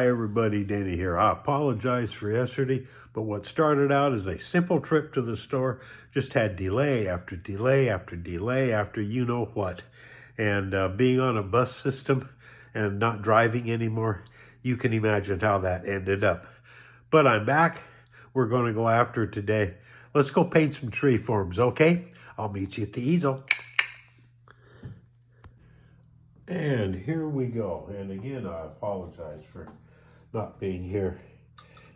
everybody, Danny here. I apologize for yesterday, but what started out as a simple trip to the store just had delay after delay after delay after you know what. And being on a bus system and not driving anymore, you can imagine how that ended up. But I'm back. We're going to go after it today. Let's go paint some tree forms, okay? I'll meet you at the easel. And here we go. And again, I apologize for not being here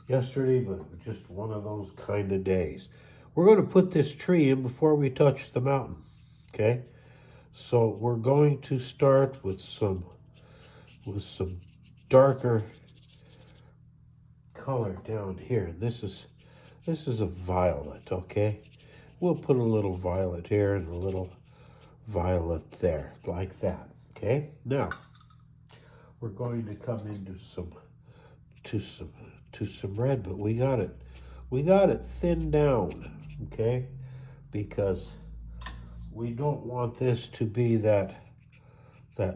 yesterday, but it was just one of those kind of days. We're going to put this tree in before we touch the mountain, okay? So we're going to start with some darker color down here. And this is a violet, okay? We'll put a little violet here and a little violet there, like that. Okay, now we're going to come into some red, but we got it thinned down, okay? Because we don't want this to be that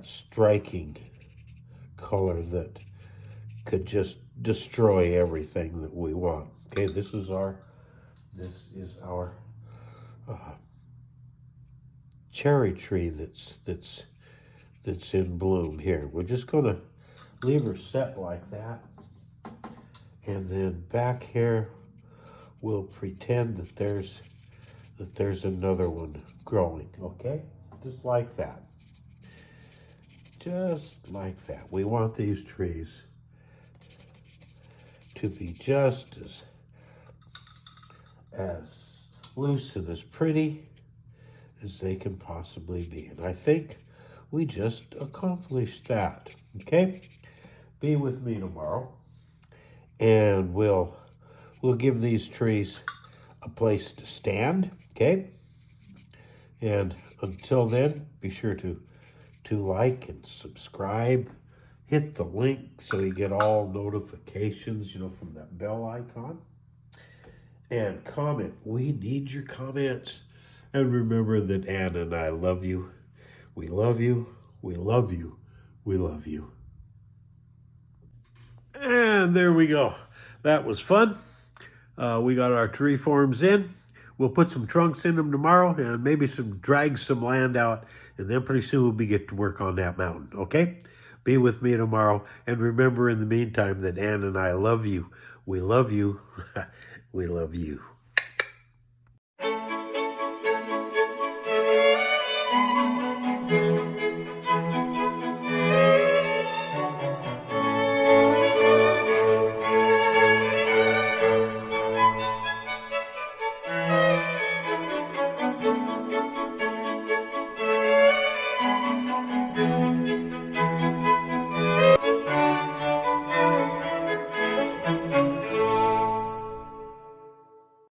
striking color that could just destroy everything that we want. Okay, this is our cherry tree that's in bloom here. We're just gonna leave her set like that. And then back here, we'll pretend that there's another one growing, okay? Just like that. Just like that. We want these trees to be just as loose and as pretty as they can possibly be. And I think we just accomplished that, okay? Be with me tomorrow, and we'll give these trees a place to stand, okay? And until then, be sure to like and subscribe. Hit the link so you get all notifications, from that bell icon. And comment. We need your comments. And remember that Ann and I love you. We love you, we love you, we love you. And there we go. That was fun. We got our tree forms in. We'll put some trunks in them tomorrow and maybe drag some land out. And then pretty soon we'll get to work on that mountain, okay? Be with me tomorrow. And remember in the meantime that Ann and I love you. We love you. We love you.